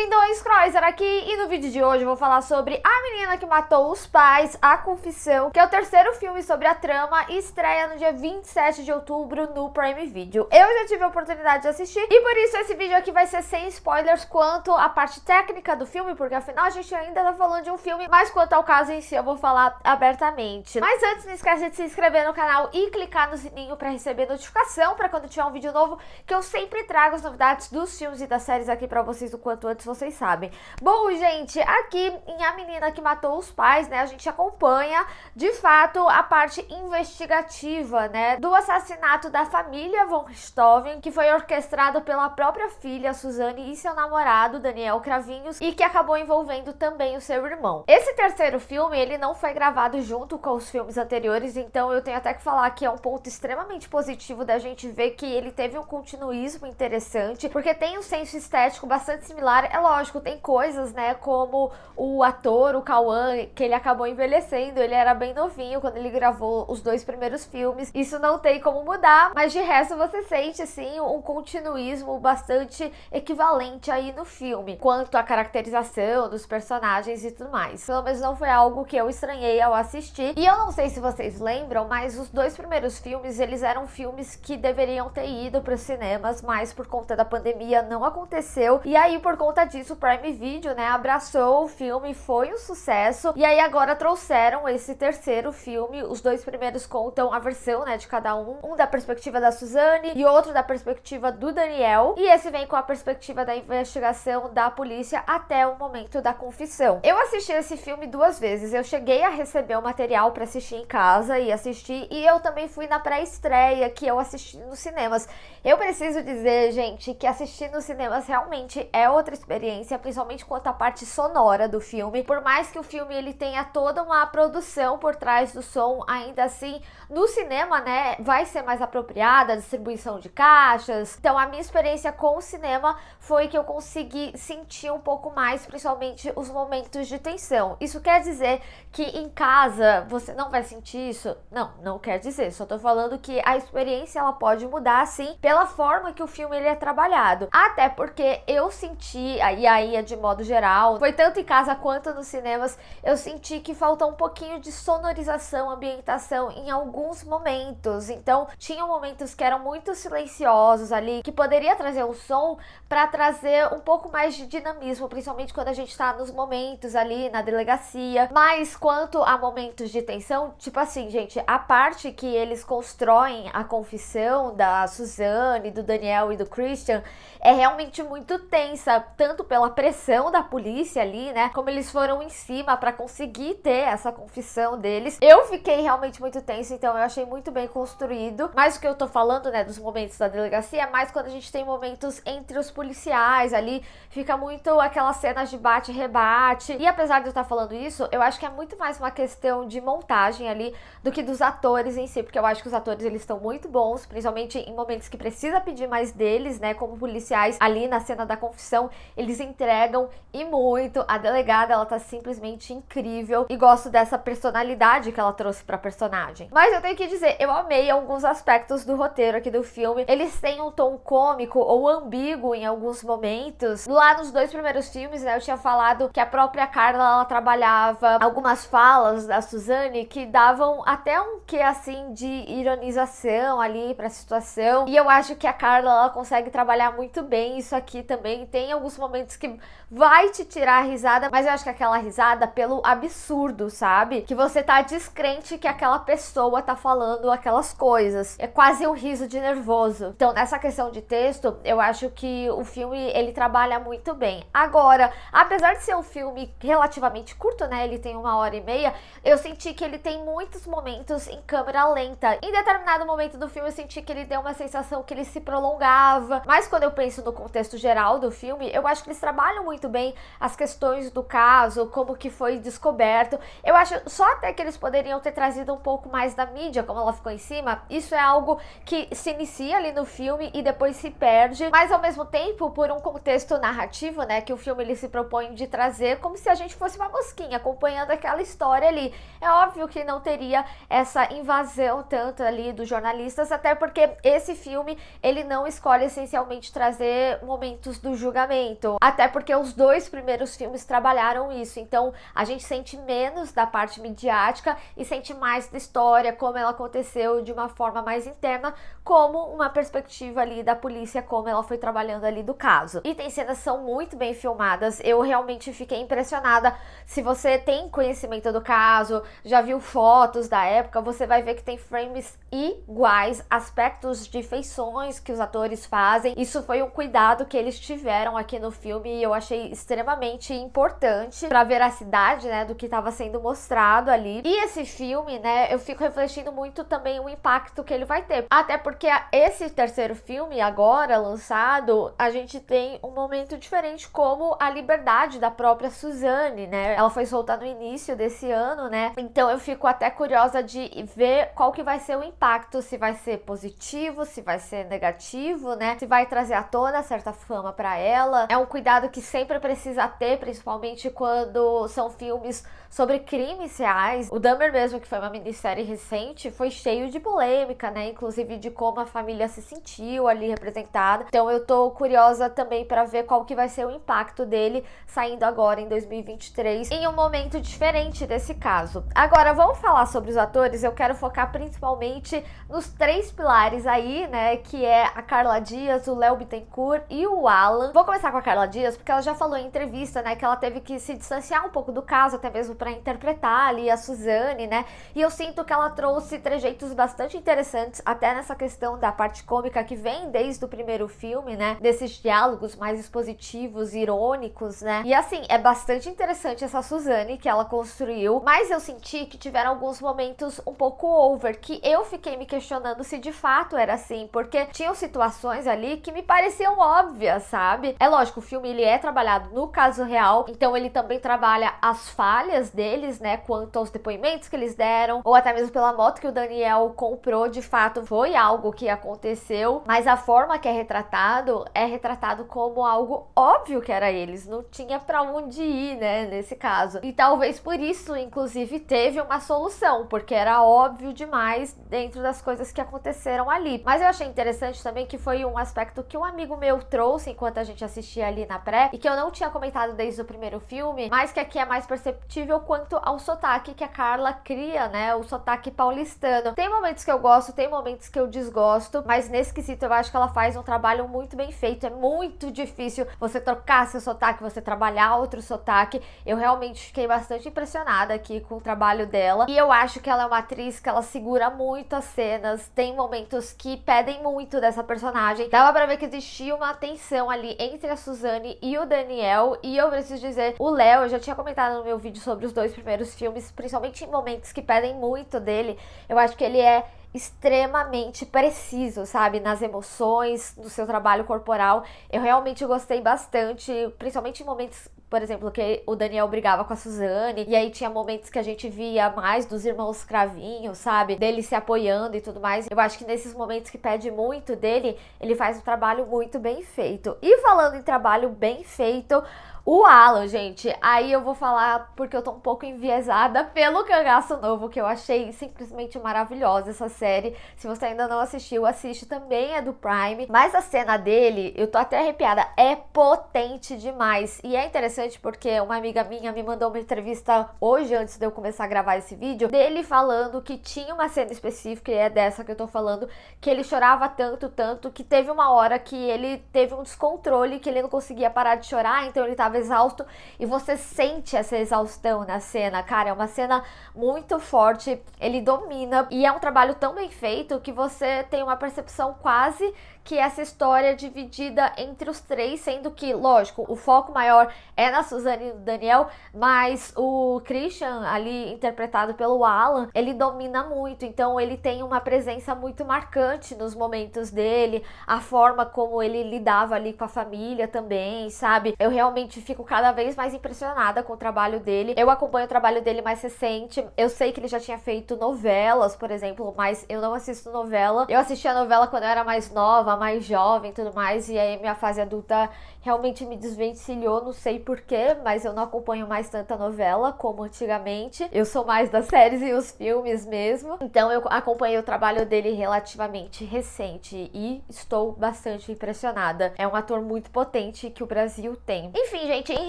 lindões, Croiser aqui, e no vídeo de hoje eu vou falar sobre A Menina que Matou os Pais, A Confissão, que é o terceiro filme sobre a trama e estreia no dia 27 de outubro no Prime Video. Eu já tive a oportunidade de assistir e por isso esse vídeo aqui vai ser sem spoilers quanto à parte técnica do filme, porque afinal a gente ainda tá falando de um filme, mas quanto ao caso em si eu vou falar abertamente. Mas antes, não esquece de se inscrever no canal e clicar no sininho para receber notificação para quando tiver um vídeo novo, que eu sempre trago as novidades dos filmes e das séries aqui pra vocês o quanto antes vocês sabem. Bom, gente, aqui em A Menina que Matou os Pais, né, a gente acompanha, de fato, a parte investigativa, né, do assassinato da família von Richthofen, que foi orquestrado pela própria filha, Suzane, e seu namorado, Daniel Cravinhos, e que acabou envolvendo também o seu irmão. Esse terceiro filme, ele não foi gravado junto com os filmes anteriores, então eu tenho até que falar que é um ponto extremamente positivo da gente ver que ele teve um continuismo interessante, porque tem um senso estético bastante similar. É lógico, tem coisas, né, como o ator, o Cauã, que ele acabou envelhecendo, ele era bem novinho quando ele gravou os dois primeiros filmes, isso não tem como mudar, mas de resto você sente, assim, um continuismo bastante equivalente aí no filme, quanto à caracterização dos personagens e tudo mais. Pelo menos não foi algo que eu estranhei ao assistir, e eu não sei se vocês lembram, mas os dois primeiros filmes, eles eram filmes que deveriam ter ido para os cinemas, mas por conta da pandemia não aconteceu, e aí por conta disso o Prime Video, né, abraçou o filme, foi um sucesso, e aí agora trouxeram esse terceiro filme. Os dois primeiros contam a versão, né, de cada um da perspectiva da Suzane e outro da perspectiva do Daniel, e esse vem com a perspectiva da investigação da polícia até o momento da confissão. Eu assisti esse filme duas vezes, eu cheguei a receber o material para assistir em casa e assistir, e eu também fui na pré-estreia que eu assisti nos cinemas. Eu preciso dizer, gente, que assistir nos cinemas realmente é outra experiência, principalmente quanto à parte sonora do filme. Por mais que o filme ele tenha toda uma produção por trás do som, ainda assim, no cinema, né, vai ser mais apropriada a distribuição de caixas. Então, a minha experiência com o cinema foi que eu consegui sentir um pouco mais, principalmente os momentos de tensão. Isso quer dizer que em casa você não vai sentir isso? Não, não quer dizer. Só tô falando que a experiência ela pode mudar, sim, pela forma que o filme ele é trabalhado. Até porque eu senti, e aí de modo geral, foi tanto em casa quanto nos cinemas, eu senti que falta um pouquinho de sonorização, ambientação em alguns momentos. Então, tinham momentos que eram muito silenciosos ali, que poderia trazer um som para trazer um pouco mais de dinamismo, principalmente quando a gente tá nos momentos ali na delegacia. Mas quanto a momentos de tensão, tipo assim, gente, a parte que eles constroem a confissão da Suzane, do Daniel e do Christian é realmente muito tensa, tanto pela pressão da polícia ali, né, como eles foram em cima para conseguir ter essa confissão deles. Eu fiquei realmente muito tensa, então eu achei muito bem construído. Mas o que eu tô falando, né, dos momentos da delegacia, é mais quando a gente tem momentos entre os policiais ali, fica muito aquelas cenas de bate-rebate. E apesar de eu estar falando isso, eu acho que é muito mais uma questão de montagem ali do que dos atores em si, porque eu acho que os atores eles estão muito bons, principalmente em momentos que precisa pedir mais deles, né, como policiais ali na cena da confissão, eles entregam e muito. A delegada, ela tá simplesmente incrível e gosto dessa personalidade que ela trouxe pra personagem. Mas eu tenho que dizer, eu amei alguns aspectos do roteiro aqui do filme. Eles têm um tom cômico ou ambíguo em alguns momentos. Lá nos dois primeiros filmes, né, eu tinha falado que a própria Carla, ela trabalhava algumas falas da Suzane que davam até um quê, assim, de ironização ali pra situação. E eu acho que a Carla, ela consegue trabalhar muito bem isso aqui também. Tem alguns momentos que vai te tirar a risada, mas eu acho que aquela risada pelo absurdo, sabe? Que você tá descrente que aquela pessoa tá falando aquelas coisas. É quase um riso de nervoso. Então, nessa questão de texto, eu acho que o filme, ele trabalha muito bem. Agora, apesar de ser um filme relativamente curto, né? Ele tem 1h30, eu senti que ele tem muitos momentos em câmera lenta. Em determinado momento do filme, eu senti que ele deu uma sensação que ele se prolongava. Mas quando eu penso no contexto geral do filme, eu acho que eles trabalham muito bem as questões do caso, como que foi descoberto. Eu acho só até que eles poderiam ter trazido um pouco mais da mídia, como ela ficou em cima. Isso é algo que se inicia ali no filme e depois se perde, mas ao mesmo tempo, por um contexto narrativo, né, que o filme ele se propõe de trazer, como se a gente fosse uma mosquinha acompanhando aquela história ali. É óbvio que não teria essa invasão tanto ali dos jornalistas, até porque esse filme, ele não escolhe essencialmente trazer momentos do julgamento. muito, até porque os dois primeiros filmes trabalharam isso, então a gente sente menos da parte midiática e sente mais da história, como ela aconteceu de uma forma mais interna, como uma perspectiva ali da polícia, como ela foi trabalhando ali do caso. E tem cenas que são muito bem filmadas, eu realmente fiquei impressionada. Se você tem conhecimento do caso, já viu fotos da época, você vai ver que tem frames iguais, aspectos de feições que os atores fazem. Isso foi um cuidado que eles tiveram aqui no filme e eu achei extremamente importante pra veracidade, né, do que estava sendo mostrado ali. E esse filme, né, eu fico refletindo muito também o impacto que ele vai ter. Até porque esse terceiro filme, agora lançado, a gente tem um momento diferente, como a liberdade da própria Suzanne, né? Ela foi solta no início desse ano, né? Então eu fico até curiosa de ver qual que vai ser o impacto, se vai ser positivo, se vai ser negativo, né? Se vai trazer à tona certa fama pra ela. É um cuidado que sempre precisa ter, principalmente quando são filmes sobre crimes reais. O Dahmer mesmo, que foi uma minissérie recente, foi cheio de polêmica, né? Inclusive de como a família se sentiu ali representada. Então eu tô curiosa também para ver qual que vai ser o impacto dele saindo agora em 2023, em um momento diferente desse caso. Agora, vamos falar sobre os atores. Eu quero focar principalmente nos três pilares aí, né? Que é a Carla Dias, o Léo Bittencourt e o Alan. Vou começar com a Carla Dias, porque ela já falou em entrevista, né, que ela teve que se distanciar um pouco do caso, até mesmo para interpretar ali a Suzanne, né? E eu sinto que ela trouxe trejeitos bastante interessantes, até nessa questão da parte cômica que vem desde o primeiro filme, né? Desses diálogos mais expositivos, irônicos, né? E assim, é bastante interessante essa Suzanne que ela construiu, mas eu senti que tiveram alguns momentos um pouco over, que eu fiquei me questionando se de fato era assim, porque tinham situações ali que me pareciam óbvias, sabe? É lógico, o filme ele é trabalhado no caso real, então ele também trabalha as falhas deles, né, quanto aos depoimentos que eles deram, ou até mesmo pela moto que o Daniel comprou, de fato foi algo que aconteceu, mas a forma que é retratado como algo óbvio que era eles, não tinha pra onde ir, né, nesse caso. E talvez por isso, inclusive, teve uma solução, porque era óbvio demais dentro das coisas que aconteceram ali. Mas eu achei interessante também que foi um aspecto que um amigo meu trouxe enquanto a gente assistia ali na pré, e que eu não tinha comentado desde o primeiro filme, mas que aqui é mais perceptível quanto ao sotaque que a Carla cria, né, o sotaque paulistano. Tem momentos que eu gosto, tem momentos que eu desgosto, mas nesse quesito eu acho que ela faz um trabalho muito bem feito. É muito difícil você trocar seu sotaque, você trabalhar outro sotaque. Eu realmente fiquei bastante impressionada aqui com o trabalho dela, e eu acho que ela é uma atriz que ela segura muito as cenas, tem momentos que pedem muito dessa personagem. Dava pra ver que existia uma tensão ali entre a Suzanne e o Daniel, e eu preciso dizer, o Léo, eu já tinha comentado no meu vídeo sobre os dois primeiros filmes, principalmente em momentos que pedem muito dele, eu acho que ele é extremamente preciso, sabe, nas emoções, no seu trabalho corporal. Eu realmente gostei bastante, principalmente em momentos, por exemplo, que o Daniel brigava com a Suzanne, e aí tinha momentos que a gente via mais dos irmãos Cravinho, sabe, dele se apoiando e tudo mais. Eu acho que nesses momentos que pede muito dele, ele faz um trabalho muito bem feito. E falando em trabalho bem feito, o Alan, gente, aí eu vou falar porque eu tô um pouco enviesada pelo Cangaço Novo, que eu achei simplesmente maravilhosa essa série. Se você ainda não assistiu, assiste, também é do Prime. Mas a cena dele, eu tô até arrepiada, é potente demais. E é interessante porque uma amiga minha me mandou uma entrevista hoje, antes de eu começar a gravar esse vídeo, dele falando que tinha uma cena específica, e é dessa que eu tô falando, que ele chorava tanto, que teve uma hora que ele teve um descontrole, que ele não conseguia parar de chorar, então ele tava exausto, e você sente essa exaustão na cena, cara, é uma cena muito forte, ele domina, e é um trabalho tão bem feito que você tem uma percepção quase que essa história é dividida entre os três, sendo que, lógico, o foco maior é na Suzanne e no Daniel, mas o Christian, ali interpretado pelo Alan, ele domina muito, então ele tem uma presença muito marcante nos momentos dele, a forma como ele lidava ali com a família também, sabe? Eu realmente fico cada vez mais impressionada com o trabalho dele. Eu acompanho o trabalho dele mais recente, eu sei que ele já tinha feito novelas, por exemplo, mas eu não assisto novela. Eu assisti a novela quando eu era mais nova, mais jovem e tudo mais, e aí minha fase adulta realmente me desvencilhou, não sei porquê, mas eu não acompanho mais tanta novela como antigamente. Eu sou mais das séries e os filmes mesmo. Então eu acompanhei o trabalho dele relativamente recente e estou bastante impressionada. É um ator muito potente que o Brasil tem. Enfim, gente, em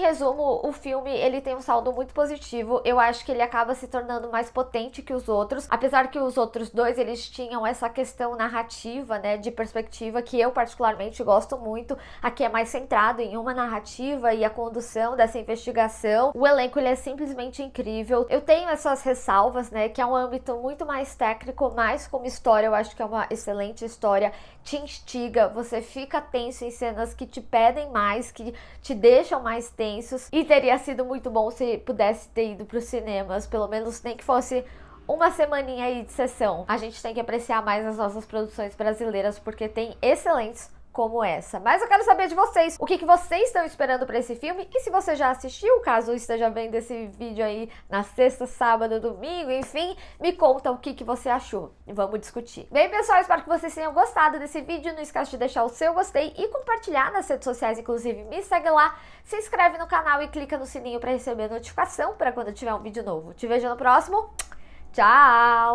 resumo, o filme ele tem um saldo muito positivo. Eu acho que ele acaba se tornando mais potente que os outros, apesar que os outros dois eles tinham essa questão narrativa, né, de perspectiva que eu particularmente gosto muito. Aqui é mais centrado em uma narrativa e a condução dessa investigação. O elenco ele é simplesmente incrível. Eu tenho essas ressalvas, né, que é um âmbito muito mais técnico, mas como história eu acho que é uma excelente história. Te instiga, você fica tenso em cenas que te pedem mais, que te deixam mais tensos, e teria sido muito bom se pudesse ter ido para os cinemas, pelo menos nem que fosse uma semaninha aí de sessão. A gente tem que apreciar mais as nossas produções brasileiras porque tem excelentes como essa. Mas eu quero saber de vocês, o que vocês estão esperando para esse filme, e se você já assistiu, caso esteja vendo esse vídeo aí na sexta, sábado, domingo, enfim, me conta o que você achou e vamos discutir. Bem, pessoal, espero que vocês tenham gostado desse vídeo, não esquece de deixar o seu gostei e compartilhar nas redes sociais, inclusive me segue lá, se inscreve no canal e clica no sininho para receber notificação para quando tiver um vídeo novo. Te vejo no próximo, tchau!